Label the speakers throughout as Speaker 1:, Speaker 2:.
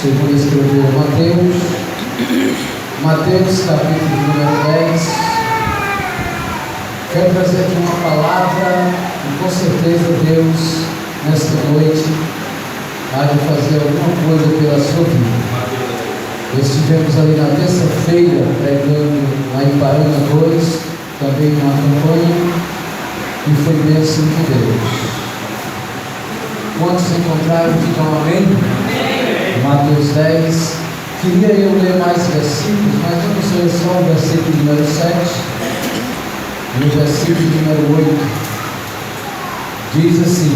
Speaker 1: segundo escreveu Mateus capítulo número 10. Quero trazer aqui uma palavra e com certeza Deus, nesta noite, há de fazer alguma coisa pela sua vida. Estivemos ali na terça-feira pregando lá em Parana 2, também uma campanha, e foi bênção de Deus. Quantos se encontraram, digam amém? Mateus 10. Queria eu ler mais versículos, mas vamos ler só o versículo número 7 e o versículo número 8. Diz assim: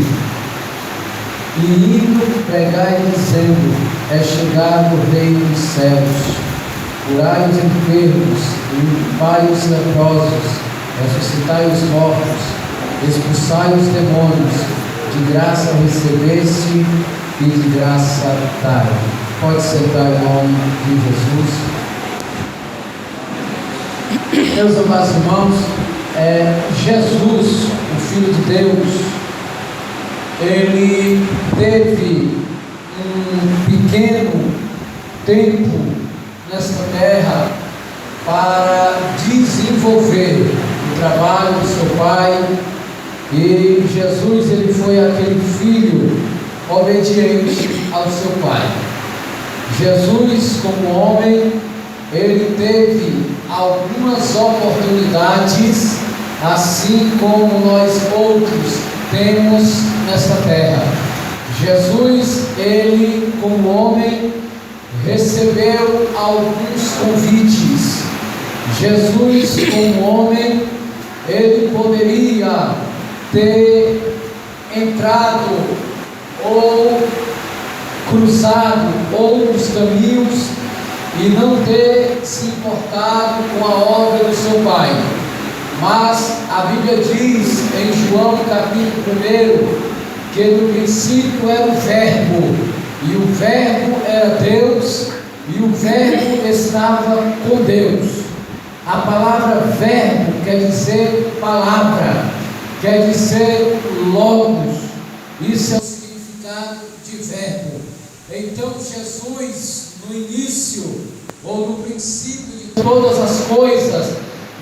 Speaker 1: e indo, pregai dizendo, é chegado o reino dos céus, curai os enfermos, limpai os leprosos, ressuscitai os mortos, expulsai os demônios, de graça recebeste e de graça dai. Pode sentar em nome de Jesus. Meus amados irmãos, Jesus, o Filho de Deus, ele teve um pequeno tempo nesta terra para desenvolver o trabalho do seu Pai. E Jesus, ele foi aquele filho obediente ao seu Pai. Jesus, como homem, ele teve algumas oportunidades, assim como nós outros temos nesta terra. Jesus, ele, como homem, recebeu alguns convites. Jesus, como homem, ele poderia ter entrado ou cruzado outros caminhos e não ter se importado com a obra do seu Pai. Mas a Bíblia diz em João capítulo 1 que no princípio era o Verbo, e o Verbo era Deus, e o Verbo estava com Deus. A palavra verbo quer dizer palavra, quer dizer logos. Isso é o significado de verbo. Então Jesus, no início ou no princípio de todas as coisas,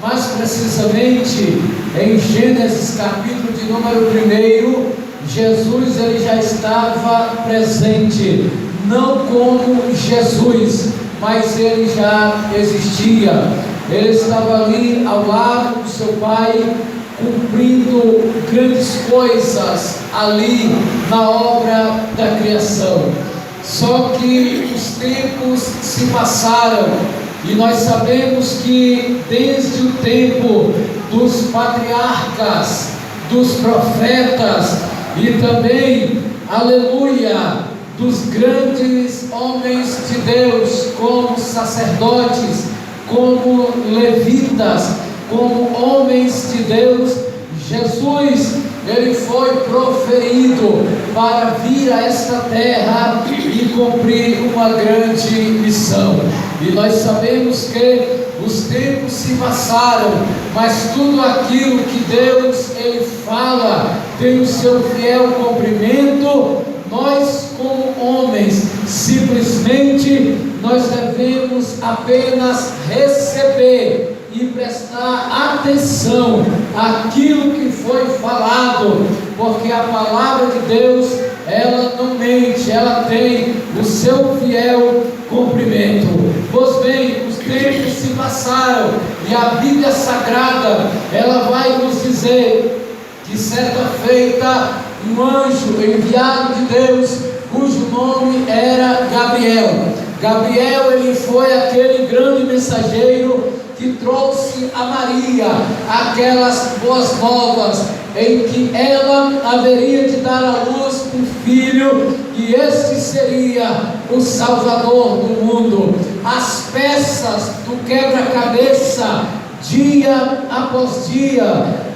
Speaker 1: mais precisamente em Gênesis capítulo de número 1, Jesus ele já estava presente, não como Jesus, mas ele já existia. Ele estava ali ao lado do seu Pai, cumprindo grandes coisas ali na obra da criação. Só que os tempos se passaram e nós sabemos que desde o tempo dos patriarcas, dos profetas e também, aleluia, dos grandes homens de Deus, como sacerdotes, como levitas, como homens de Deus, Jesus, ele foi proferido para vir a esta terra e cumprir uma grande missão. E nós sabemos que os tempos se passaram, mas tudo aquilo que Deus ele fala tem o seu fiel cumprimento. Nós, como homens, simplesmente nós devemos apenas receber e prestar atenção àquilo que foi falado, porque a palavra de Deus, ela não mente, ela tem o seu fiel cumprimento. Pois bem, os tempos se passaram e a Bíblia Sagrada, ela vai nos dizer que certa feita um anjo enviado de Deus, cujo nome era Gabriel. Gabriel, ele foi aquele grande mensageiro que trouxe a Maria aquelas boas novas, em que ela haveria de dar à luz um filho, e este seria o Salvador do mundo. As peças do quebra-cabeça, dia após dia,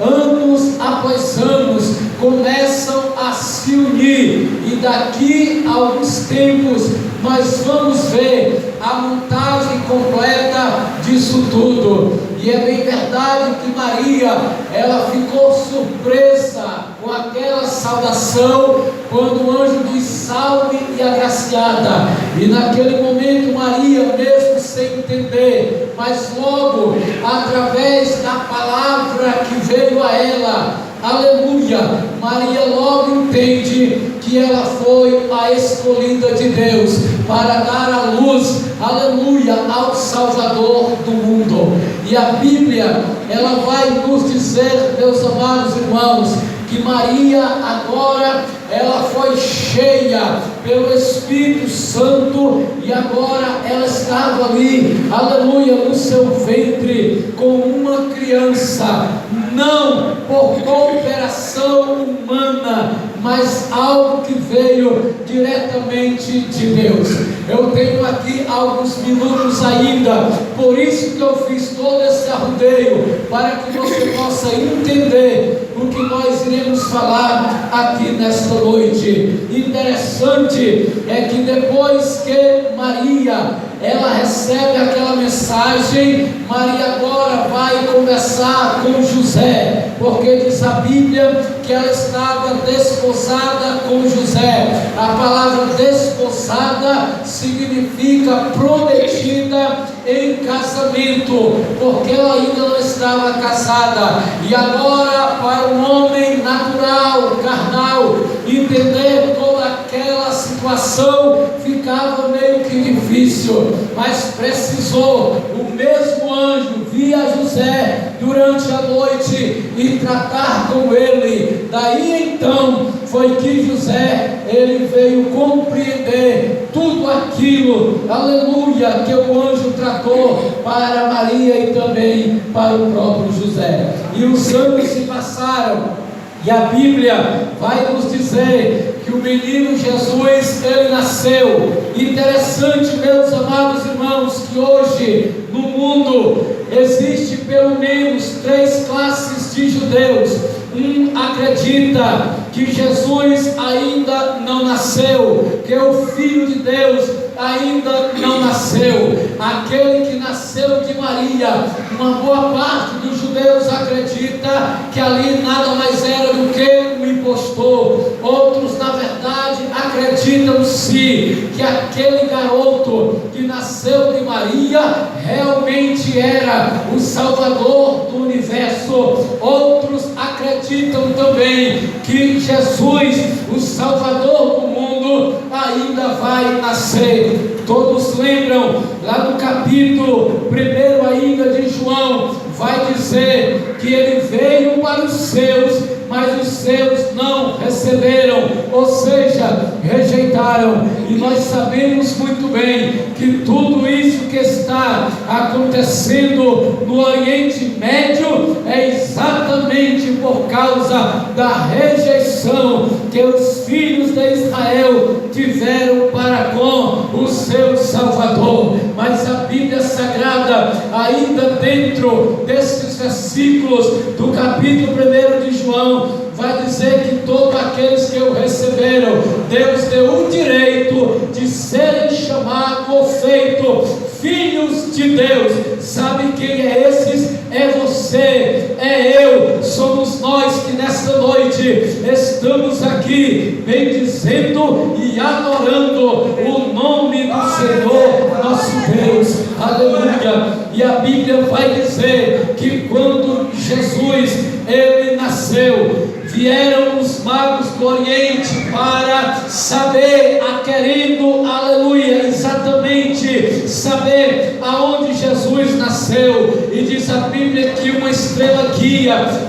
Speaker 1: anos após anos, começam a se unir, e daqui a alguns tempos nós vamos ver a montagem completa disso tudo. E é bem verdade que Maria, ela ficou surpresa com aquela saudação, quando o anjo diz: salve e agraciada. E naquele momento Maria, mesmo sem entender, mas logo através da palavra que veio a ela, aleluia, Maria logo entende que ela foi a escolhida de Deus para dar a luz, aleluia, ao Salvador do mundo. E a Bíblia, ela vai nos dizer, meus amados irmãos, que Maria agora, ela foi cheia pelo Espírito Santo, e agora ela estava ali, aleluia, no seu ventre, com uma criança, não por cooperação humana, mas algo que veio diretamente de Deus. Eu tenho aqui alguns minutos ainda, por isso que eu fiz todo esse arrudeio, para que você possa entender o que nós iremos falar aqui nesta noite. Interessante é que depois que Maria, ela recebe aquela mensagem, Maria agora vai conversar com José, porque diz a Bíblia que ela estava desposada com José. A palavra desposada significa prometida em casamento, porque ela ainda não estava casada. E agora, para o homem natural, carnal, entender toda aquela situação ficava meio que difícil, mas precisou o mesmo anjo vir a José durante a noite e tratar com ele. Daí então foi que José, ele veio compreender tudo aquilo, aleluia, que o anjo tratou para Maria e também para o próprio José. E os anos se passaram, e a Bíblia vai nos dizer que o menino Jesus, ele nasceu. Interessante, meus amados irmãos, que hoje no mundo existe pelo menos 3 classes de judeus. Um acredita que Jesus ainda não nasceu, que o Filho de Deus ainda não nasceu, aquele que nasceu de Maria. Uma boa parte dos judeus acredita que ali nada mais era do que um impostor. Outros, na verdade, acreditam sim que aquele garoto que nasceu de Maria realmente era o Salvador do universo. Outros acreditam também que Jesus, o Salvador do mundo, ainda vai nascer. Todos lembram, lá no capítulo 1 ainda de João, vai dizer que ele veio para os seus, mas os seus não receberam, ou seja, rejeitaram. E nós sabemos muito bem que tudo isso que está acontecendo no Oriente Médio é exatamente por causa da rejeição que os filhos de Israel tiveram para com o seu Salvador. Mas a Bíblia Sagrada, ainda dentro desses versículos do capítulo 1 de João, vai dizer que todos aqueles que o receberam, Deus deu o direito de serem chamados ou feitos filhos de Deus. Sabe quem é esses? É você, é eu, somos nós que nesta noite estamos aqui bendizendo e adorando o nome do Senhor nosso Deus, aleluia. E a Bíblia vai dizer que quando Jesus, ele nasceu, vieram os magos do Oriente para saber, querendo, aleluia, exatamente saber aonde Jesus nasceu. E diz a Bíblia que uma estrela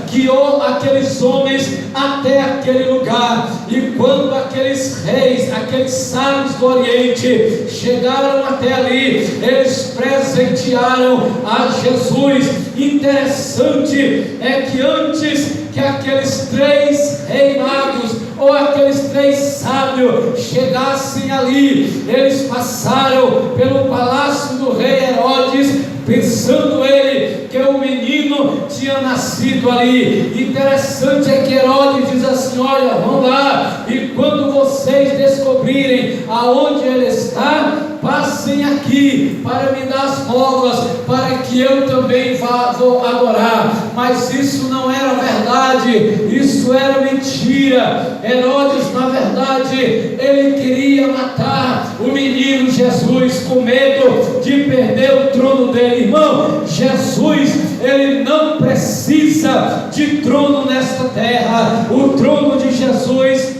Speaker 1: guiou aqueles homens até aquele lugar. E quando aqueles reis, aqueles sábios do Oriente chegaram até ali, eles presentearam a Jesus. Interessante é que antes que aqueles 3 reis magos ou aqueles 3 sábios chegassem ali, eles passaram pelo palácio do rei Herodes, pensando ele que o menino tinha nascido ali. Interessante é que Herodes diz assim: olha, vamos lá, e quando vocês descobrirem aonde ele está, passa trazem aqui para me dar as novas, para que eu também vou adorar. Mas isso não era verdade, isso era mentira. Herodes, na verdade, ele queria matar o menino Jesus com medo de perder o trono dele. Irmão, Jesus, ele não precisa de trono nesta terra. O trono de Jesus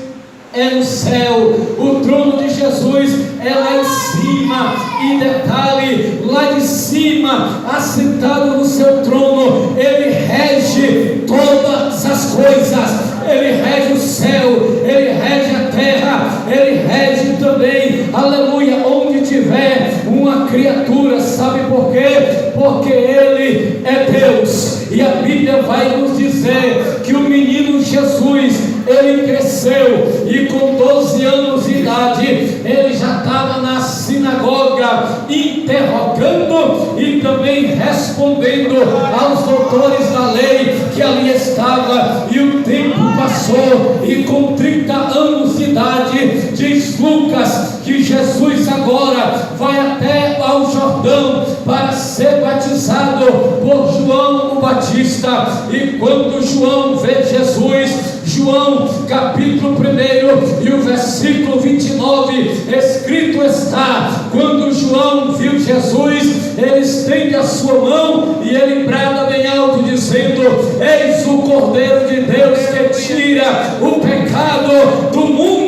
Speaker 1: é no céu, o trono de Jesus é lá em cima. E detalhe, lá de cima, assentado no seu trono, ele rege todas as coisas. Ele rege o céu, ele rege a terra, ele rege também, aleluia, onde tiver uma criatura. Sabe por quê? Porque ele é Deus. E a Bíblia vai nos dizer que o menino Jesus, ele cresceu, e com 12 anos de idade, ele já estava na sinagoga, interrogando e também respondendo aos doutores da lei que ali estava. E o tempo passou, e com 30 anos de idade, diz Lucas, que Jesus agora vai até ao Jordão para ser batizado por João o Batista. E quando João vê Jesus, João capítulo 1 e o versículo 29, escrito está: quando João viu Jesus, ele estende a sua mão e ele brada bem alto, dizendo: eis o Cordeiro de Deus que tira o pecado do mundo.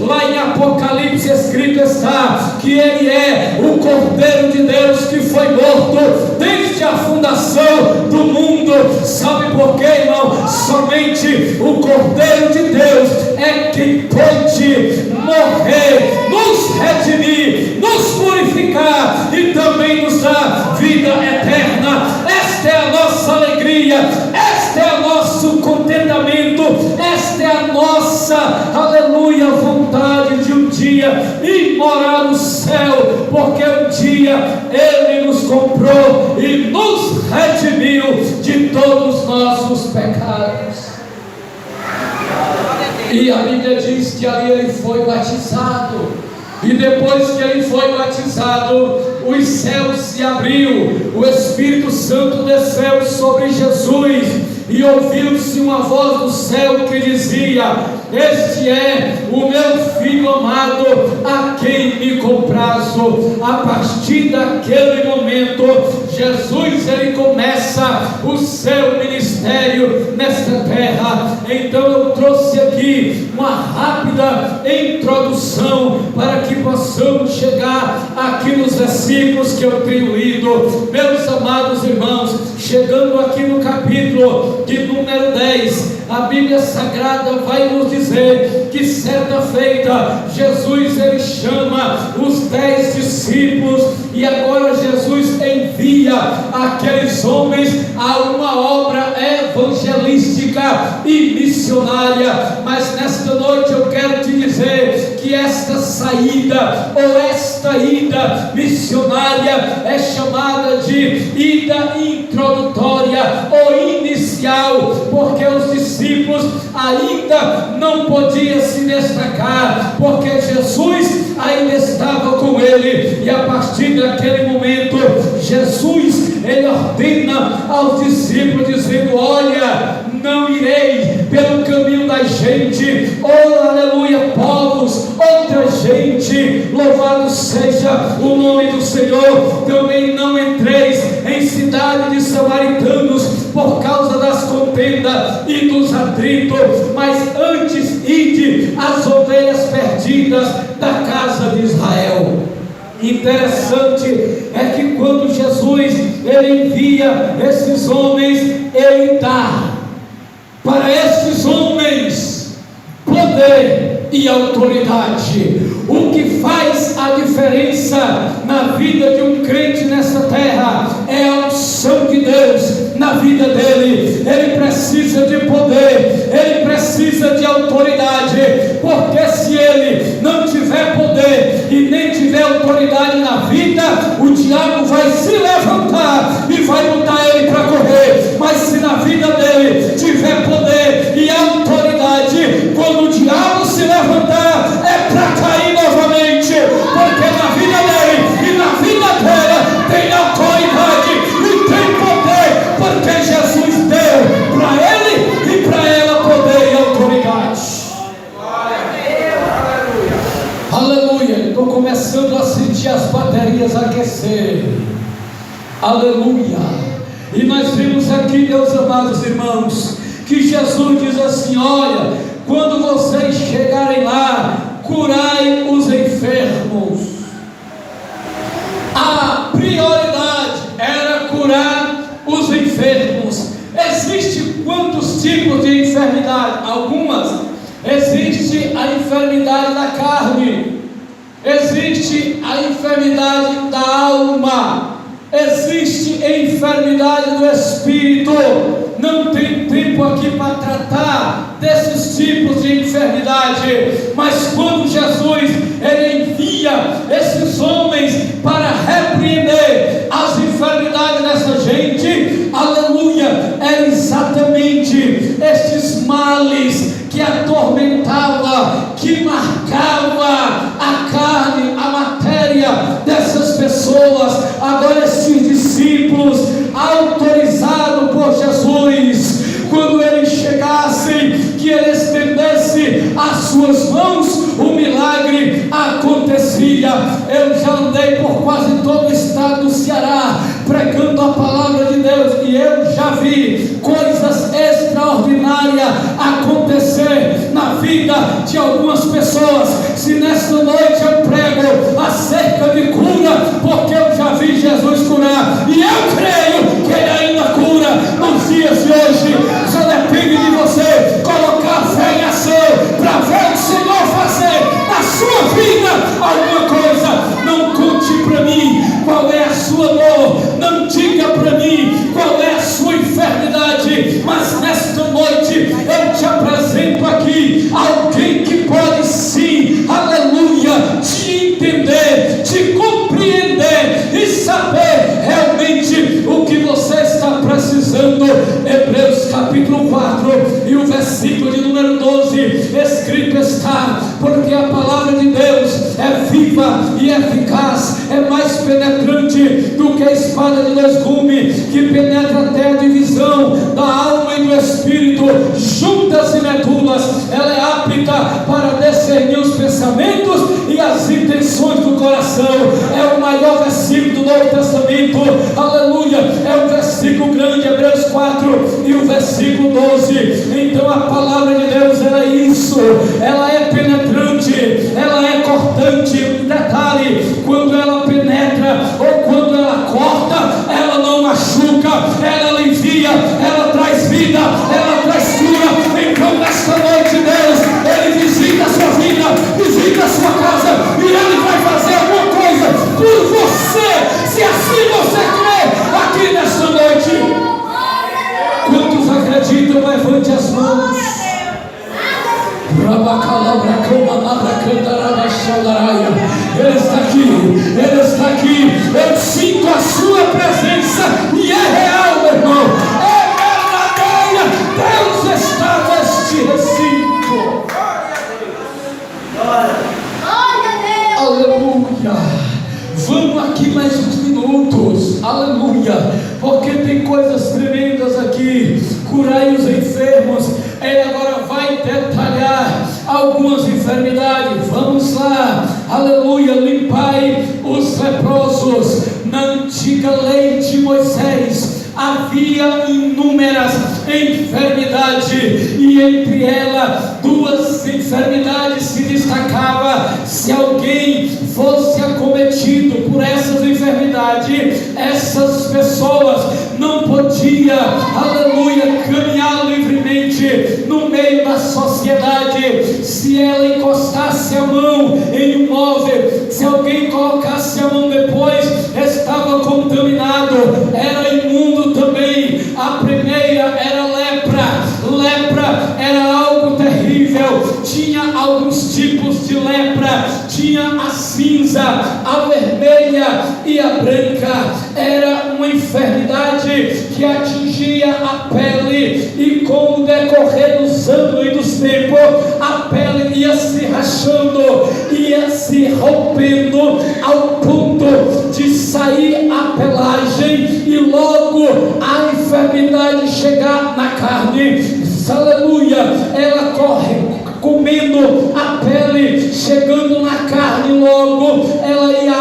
Speaker 1: Lá em Apocalipse escrito está que ele é o Cordeiro de Deus que foi morto desde a fundação do mundo. Sabe por quê, irmão? Somente o Cordeiro de Deus é quem pode morrer, nos redimir, nos purificar e também nos dar vida eterna. Esta é a nossa alegria, este é o nosso contentamento, esta é a nossa, aleluia, vontade de um dia ir morar no céu, porque um dia ele nos comprou e nos redimiu de todos os nossos pecados. E a Bíblia diz que ali ele foi batizado. E depois que ele foi batizado, os céus se abriu, o Espírito Santo desceu sobre Jesus, e ouviu-se uma voz do céu que dizia: este é o meu Filho amado, a quem me comprazo. A partir daquele momento, Jesus, ele começa o seu ministério nesta terra. Então eu trouxe aqui uma rápida introdução para que possamos chegar aqui nos versículos que eu tenho lido. Meus amados irmãos, chegando aqui no capítulo de número 10, a Bíblia Sagrada vai nos dizer que certa feita Jesus, ele chama os 10 discípulos, e agora Jesus envia aqueles homens a uma obra evangelística e missionária. Mas nesta noite eu quero te dizer que esta saída ou esta ida missionária é chamada de ida introdutória ou inicial, porque os discípulos ainda não podiam se destacar, porque Jesus ainda estava com ele. E a partir daquele momento, Jesus, ele ordena aos discípulos, dizendo: olha, não irei pelo caminho da gente, oh aleluia, povos, outra gente, louvado seja o nome do Senhor. Também não entreis em cidade de samaritanos por causa das contendas e dos atritos, mas antes ide às ovelhas perdidas da casa de Israel. Interessante é que quando Jesus, ele envia esses homens, ele dá para esses homens poder e autoridade. O que faz a diferença na vida de um crente nessa terra é a unção de Deus na vida dele. Ele precisa de poder, ele precisa de autoridade, porque se ele não tiver poder e nem tiver autoridade na vida, o diabo vai se levantar e vai botar ele para correr. Mas se na vida dele tiver poder e autoridade, quando o diabo se levantar, é para cair novamente, porque na vida dele e na sentir as baterias aquecer. Aleluia. E nós vimos aqui, meus amados irmãos, que Jesus diz assim: olha, quando vocês chegarem lá, curai os enfermos. A prioridade era curar os enfermos. Existe quantos tipos de enfermidade? Algumas. Existe a enfermidade da carne, existe a enfermidade da alma, existe a enfermidade do espírito. Não tem tempo aqui para tratar desses tipos de enfermidade, mas quando Jesus ele envia esses homens para repreender as enfermidades dessa gente, aleluia, era exatamente estes males que atormentava, que marcava a carne, a matéria dessas pessoas. Agora esses discípulos, autorizados por Jesus, quando eles chegassem, que ele estendesse as suas mãos, o milagre acontecia. Eu já andei por quase todo o estado do Ceará pregando a palavra de Deus, e eu já vi coisas extraordinárias acontecer na vida de algumas pessoas. Se nesta noite eu prego acerca de cura, porque eu já vi Jesus curar, e eu creio que ele ainda cura nos dias de hoje. Só depende de você colocar fé em ação para ver o Senhor fazer na sua vida alguma coisa. Não conte para mim qual é a sua dor, não diga para mim qual é a sua enfermidade, mas nesta noite eu te apresento aqui alguém que pode sim, aleluia, te entender, te compreender e saber realmente o que você está precisando. Hebreus capítulo 4 e o versículo de número 12, escrito está: porque a palavra de Deus é viva e eficaz, é mais penetrante do que a espada de dois gumes, que penetra até a divisão da alma e do espírito, juntas e medulas. Ela é apta para discernir os pensamentos e as intenções do coração. É o maior versículo do Novo Testamento, aleluia, é um versículo grande, Hebreus 4 e o versículo 12. Então a palavra de Deus era isso, ela é penetrante, ela é cortante. Detalhe, quando ela penetra ou quando ela corta, ela não machuca, ela alivia, ela traz vida, ela traz cura. Então nesta noite Deus, ele visita a sua vida, visita a sua casa, e ele vai fazer alguma coisa por você, se assim você crê aqui nesta noite. Quantos acreditam? Levante as mãos. Ele está aqui, ele está aqui. Eu sinto a sua presença e é real, meu irmão, é verdadeira. Deus está neste recinto. Aleluia. Vamos aqui mais uns minutos, aleluia, porque tem coisas tremendas aqui. Curai os enfermos. Ele agora vai detalhar algumas enfermidades. Vamos lá, aleluia. Limpai os leprosos. Na antiga lei de Moisés havia inúmeras enfermidades, e entre elas duas enfermidades se destacavam. Se alguém fosse acometido por essas enfermidades, essas pessoas não podiam, aleluia, caminhar livremente no meio da sociedade. Se ela encostasse a mão em um móvel, se alguém colocasse a mão depois, estava contaminado, era imundo também. A primeira era lepra. Lepra era algo terrível. Tinha alguns tipos de lepra. Tinha a cinza, a vermelha e a branca. Era uma enfermidade que atingia a pele, e com o decorrer dos anos e dos tempos, a pele ia se rachando, ia se rompendo, ao ponto de sair a pelagem e logo a enfermidade chegar na carne. Aleluia, ela corre comendo a pele, chegando na carne, logo ela ia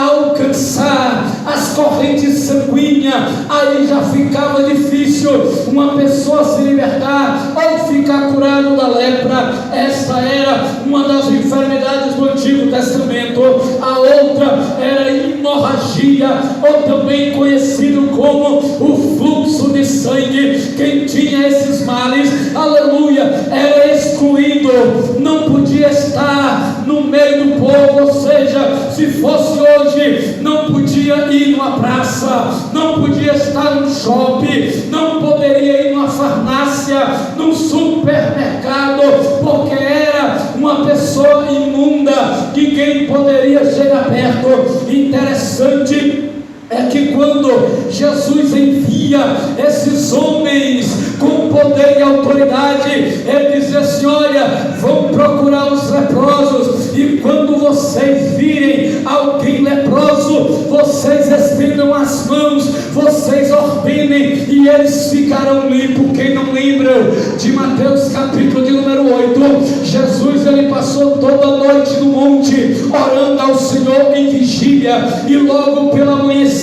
Speaker 1: já ficava difícil uma pessoa se libertar ou ficar curado da lepra. Esta era uma das enfermidades do Antigo Testamento. A outra era hemorragia, ou também conhecido como o fluxo de sangue. Quem tinha esses males, aleluia, era excluído, não podia estar no meio do povo. Ou seja, se fosse hoje, não podia ir numa praça, não podia estar no shopping, não poderia ir numa farmácia, num supermercado, porque era uma pessoa imunda, ninguém poderia chegar perto. Interessante é que quando Jesus envia esses homens com poder e autoridade, ele diz assim: olha, vão procurar os leprosos, e quando vocês virem alguém leproso, vocês estendam as mãos, vocês ordenem, e eles ficarão limpos. Quem não lembra de Mateus capítulo de número 8, Jesus ele passou toda a noite no monte, orando ao Senhor em vigília, e logo pela amanhecer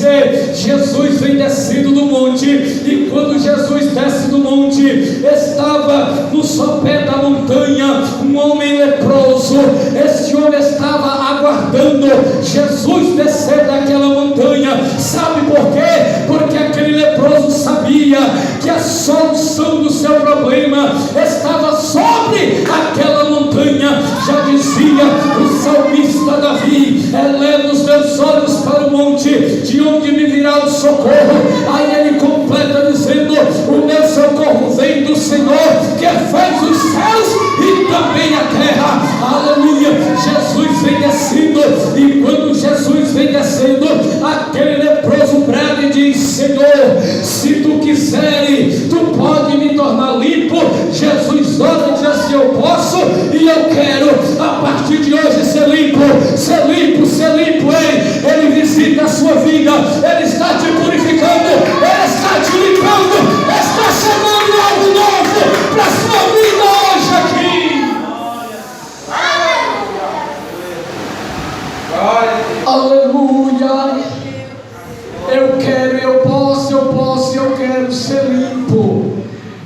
Speaker 1: Jesus vem descendo do monte, e quando Jesus desce do monte, estava no sopé da montanha um homem leproso. Este homem estava aguardando Jesus descer daquela montanha. Sabe por quê? Porque aquele leproso sabia que a solução do seu problema estava sobre aquela montanha. Já dizia o salmista Davi: eleva os meus olhos para o monte, de onde me virá o socorro. Aí ele completa dizendo: o meu socorro vem do Senhor, que fez os céus e também a terra. Aleluia. Jesus vem descendo, e quando Jesus vem descendo, aquele leproso brada e diz: Senhor, se tu quiseres, tu pode me tornar limpo. Jesus ora e diz assim: eu posso e eu quero a partir de hoje ser limpo, ser limpo, ser limpo. Ele visita a sua vida, Ele está te purificando, Ele está te limpando, está chamando algo novo para a sua vida hoje aqui. Aleluia. Eu quero, eu posso, eu quero ser limpo.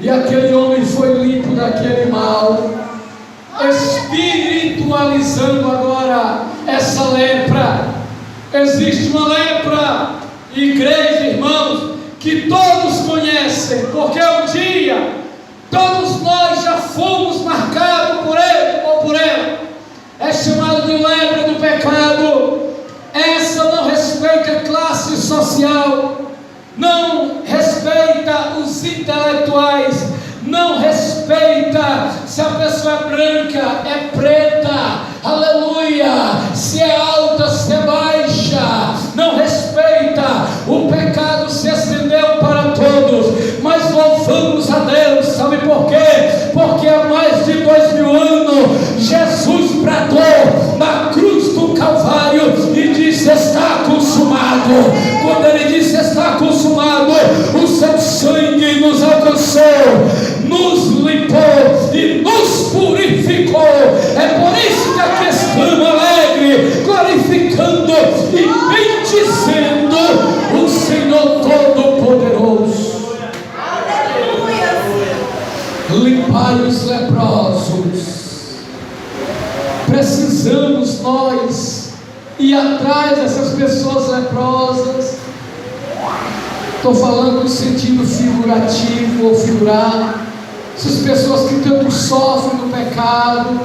Speaker 1: E aquele homem foi limpo daquele mal, espiritualizando agora essa lepra. Existe uma lepra, igreja, irmãos, que todos conhecem, porque um dia todos nós já fomos marcados por ele ou por ela. É chamado de lepra do pecado. Essa não respeita classe social, não respeita os intelectuais, não respeita se a pessoa é branca, é preta, aleluia, se é alta, se é baixa, não respeita. O pecado se estendeu para todos, mas louvamos a Deus. Sabe por quê? Porque há mais de 2000 anos Jesus bradou na cruz do Calvário e disse: está consumado. Quando ele disse está consumado, o seu sangue nos alcançou, nos limpou e nos purificou. É por isso que aqui estamos alegres, glorificando e bendizendo o Senhor Todo-Poderoso. Limpai os leprosos. Precisamos nós ir atrás dessas pessoas leprosas. Estou falando no sentido figurativo ou figurado. Essas pessoas que tanto sofrem no pecado,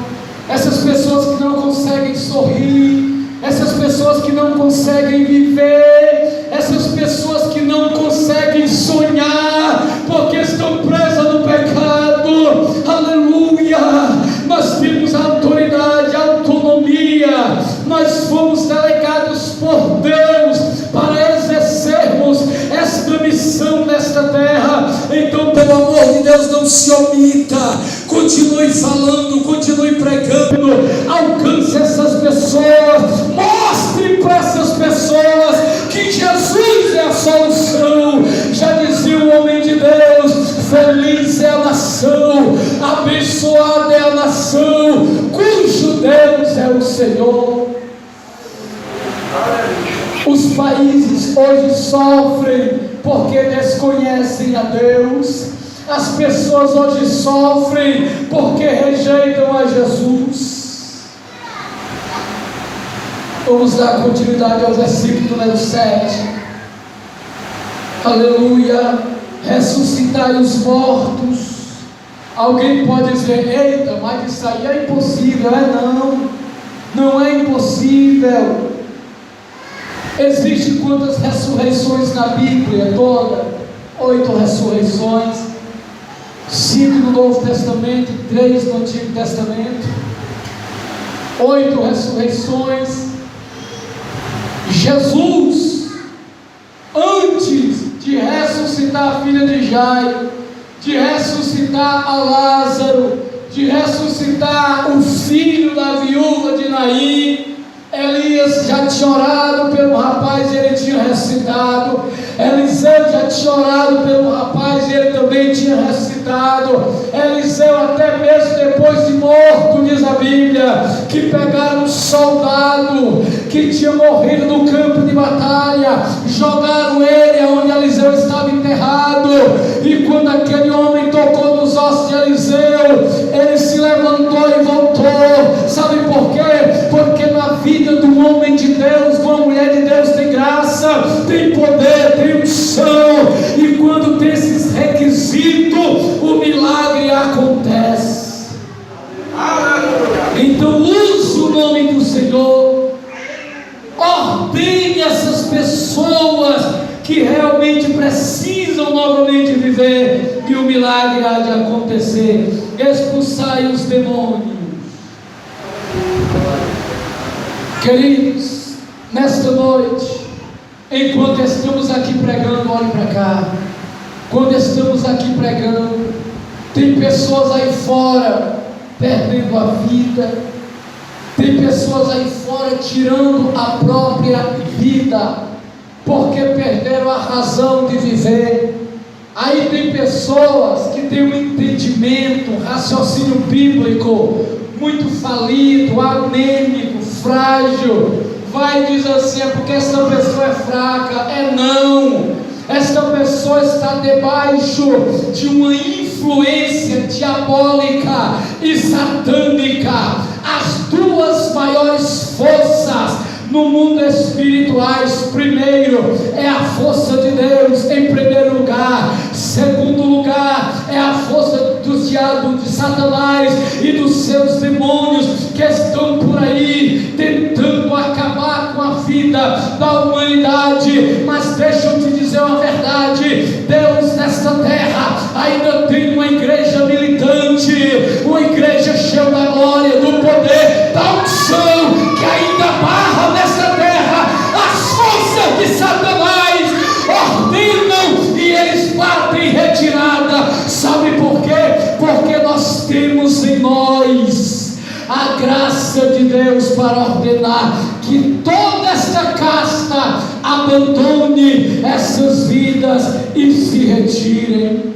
Speaker 1: essas pessoas que não conseguem sorrir, essas pessoas que não conseguem viver, essas pessoas que não conseguem sonhar, porque estão presas no pecado. Aleluia! Nós temos autoridade, autonomia, nós fomos delegados por Deus para exercermos esta missão nesta terra. Então, pelo amor de Deus, não se omita, continue falando, continue pregando, alcance essas pessoas, mostre para essas pessoas que Jesus é a solução. Já dizia o homem de Deus: feliz é a nação, abençoada é a nação, cujo Deus é o Senhor. Os países hoje sofrem porque desconhecem a Deus. As pessoas hoje sofrem porque rejeitam a Jesus. Vamos dar continuidade ao versículo número 7. Aleluia. Ressuscitai os mortos. Alguém pode dizer: eita, mas isso aí é impossível. Não é impossível. Existem quantas ressurreições na Bíblia toda? 8 ressurreições, 5 no Novo Testamento e 3 no Antigo Testamento. 8 ressurreições. Jesus, antes de ressuscitar a filha de Jairo, de ressuscitar a Lázaro, de ressuscitar o filho da viúva de Naim, Elias já tinha orado pelo rapaz e ele tinha ressuscitado. Eliseu já tinha orado pelo rapaz e ele também tinha ressuscitado. Eliseu, até mesmo depois de morto, diz a Bíblia, que pegaram um soldado que tinha morrido no campo de batalha, jogaram ele onde Eliseu estava enterrado, e quando aquele homem tocou nos ossos de Eliseu, ele se levantou e voltou. Sabe por quê? Porque na vida do homem de Deus, com a mulher de Deus, tem graça, tem poder, tem unção, e quando tem esses requisitos, o milagre acontece. Então use o nome do Senhor, ordene essas pessoas que realmente precisam novamente viver, e o milagre há de acontecer. Expulsai os demônios. Queridos, nesta noite, enquanto estamos aqui pregando, olhe para cá. Quando estamos aqui pregando, tem pessoas aí fora perdendo a vida, tem pessoas aí fora tirando a própria vida, porque perderam a razão de viver. Aí tem pessoas que têm um entendimento, um raciocínio bíblico muito falido, anêmico, frágil. Vai dizer assim: é porque essa pessoa é fraca. Não, esta pessoa está debaixo de uma influência diabólica e satânica. As duas maiores forças no mundo espirituais, primeiro é a força de Deus em primeiro lugar, segundo lugar é a força dos diabos, de Satanás e dos seus demônios que estão por aí tentando acabar com a vida da humanidade. Mas deixa eu te dizer uma verdade: Deus nesta terra ainda tem uma igreja militante, uma igreja cheia da glória, do poder, da unção, que ainda barra nesta terra as forças de Satanás, ordenam e eles batem retirada. Sabe por quê? Porque nós temos em nós a graça de Deus para ordenar que toda esta casta abandone essas vidas e se retirem.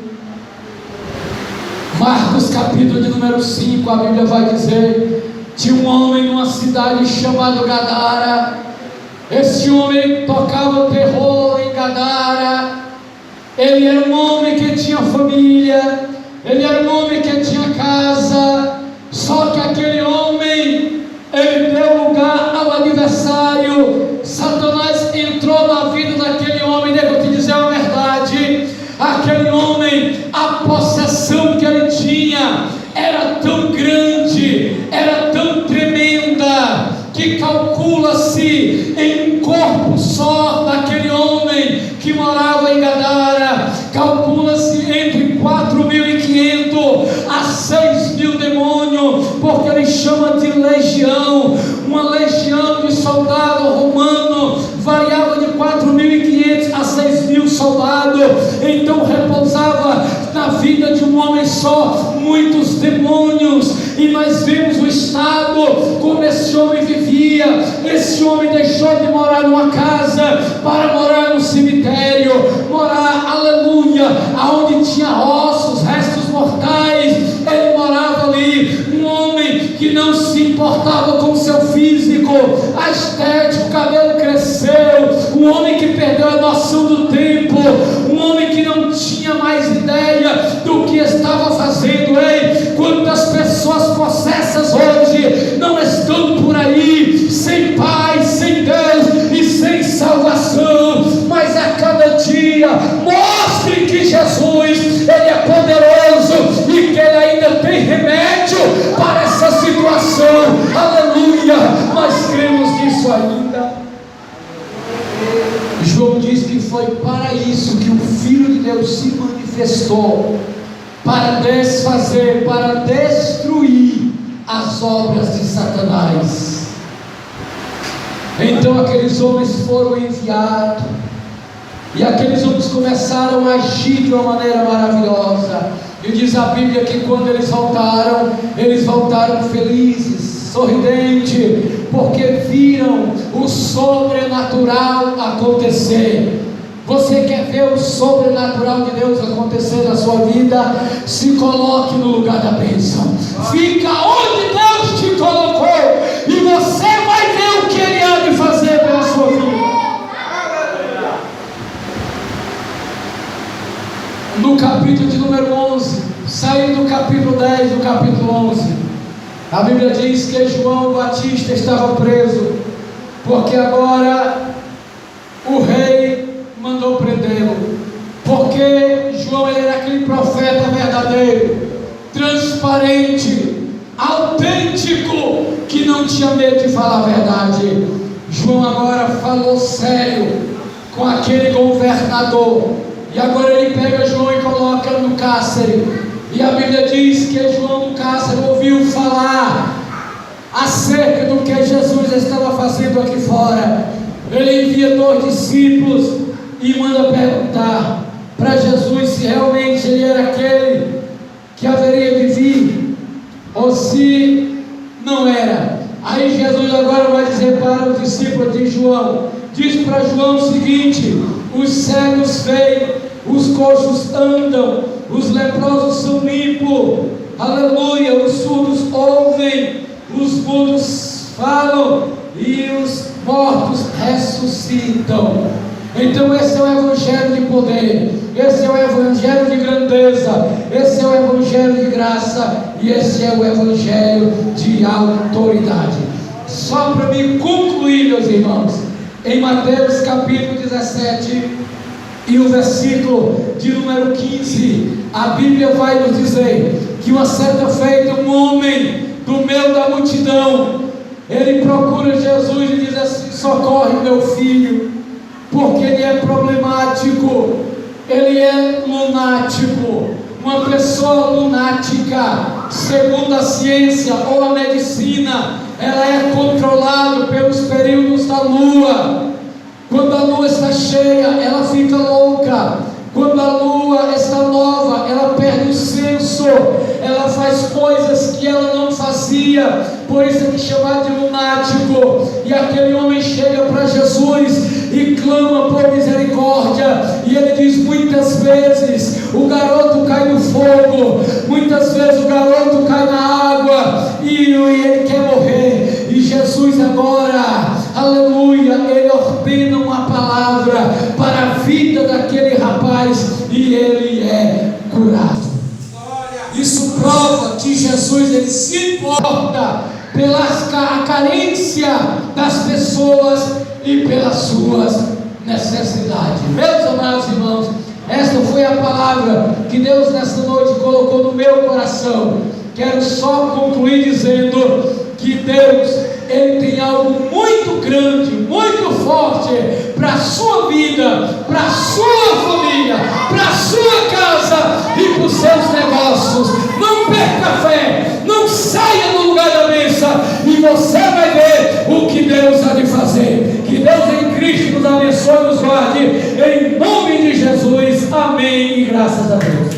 Speaker 1: Marcos capítulo de número 5, a Bíblia vai dizer: tinha um homem numa cidade chamada Gadara. Esse homem tocava terror em Gadara. Ele era um homem que tinha família, ele era um homem que tinha casa. Só que aquele homem, ele deu lugar ao adversário. Satanás entrou na vida daquele homem. Deixa eu te dizer a verdade: aquele homem, a possessão que ele tinha era tão grande, era tão tremenda, que calcula-se em um corpo só daquele homem que morava em Gadara, calcula-se entre 4.500 a 6.000 demônios, porque ele chama de legião. Uma legião de soldado romano variava de 4.500 a 6.000 soldados. Então repousava na vida de um homem só muitos demônios. E nós vemos o estado como esse homem vivia. Esse homem deixou de morar numa casa para morar no cemitério, morar, aleluia, aonde tinha ossos, restos mortais. Ele morava ali. Um homem que não se importava com o seu físico, a estética, o cabelo cresceu, um homem que não tinha mais ideia do que estava fazendo. Ei, quantas pessoas possessas hoje não estão por aí, sem paz, sem Deus e sem salvação, mas a cada dia mostre que Jesus, Ele é poderoso e que Ele ainda tem remédio para essa situação. Aleluia, nós cremos nisso ainda. João diz que foi para isso que o Filho de Deus se manifestou, para desfazer, para destruir as obras de Satanás. Então aqueles homens foram enviados, e aqueles homens começaram a agir de uma maneira maravilhosa. E diz a Bíblia que quando eles voltaram felizes, sorridentes, porque viram o sobrenatural acontecer. Você quer ver o sobrenatural de Deus acontecer na sua vida? Se coloque no lugar da bênção. Fica onde Deus te colocou, e você vai ver o que Ele há de fazer pela sua vida. No capítulo de número 11, saindo do capítulo 10, do capítulo 11, a Bíblia diz que João Batista estava preso, porque agora o rei mandou prendê-lo, porque João era aquele profeta verdadeiro, transparente, autêntico, que não tinha medo de falar a verdade. João agora falou sério com aquele governador, e agora ele pega João e coloca no cárcere. E a Bíblia diz que João no cárcere ouviu falar acerca do que Jesus estava fazendo aqui fora. Ele envia 2 discípulos e manda perguntar para Jesus se realmente ele era aquele que haveria de vir, ou se não era. Aí Jesus agora vai dizer para os discípulos de João, diz para João o seguinte: os cegos veem, os coxos andam, os leprosos são limpos, aleluia, os surdos ouvem, os mudos falam e os mortos ressuscitam. Então esse é o evangelho de poder, esse é o evangelho de grandeza, esse é o evangelho de graça, e esse é o evangelho de autoridade. Só para me concluir, meus irmãos, em Mateus capítulo 17 e o versículo de número 15, a Bíblia vai nos dizer que uma certa feita um homem do meio da multidão, ele procura Jesus e diz assim: socorre meu filho, porque ele é problemático, ele é lunático, uma pessoa lunática, segundo a ciência ou a medicina, ela é controlada pelos períodos da lua. Quando a lua está cheia, ela fica louca. Quando a lua está nova, ela perde o senso, ela faz coisas que ela não fazia, por isso é chamado de lunático. E aquele homem chega para Jesus e clama por misericórdia, e ele diz: muitas vezes o garoto cai no fogo, muitas vezes o garoto cai na água, e ele quer morrer. E Jesus agora, aleluia, ele ordena uma palavra para a vida daquele rapaz, e ele é curado. Isso prova que Jesus, ele se importa pela carência das pessoas e pelas suas necessidades. Meus amados irmãos, esta foi a palavra que Deus nesta noite colocou no meu coração. Quero só concluir dizendo que Deus, Ele tem algo muito grande, muito forte para a sua vida, para a sua família, para a sua casa e para os seus negócios. Não perca a fé, não saia do lugar da bênção, e você vai ver o que Deus há de fazer. Que Deus em Cristo nos abençoe e nos guarde, em nome de Jesus, amém, e graças a Deus.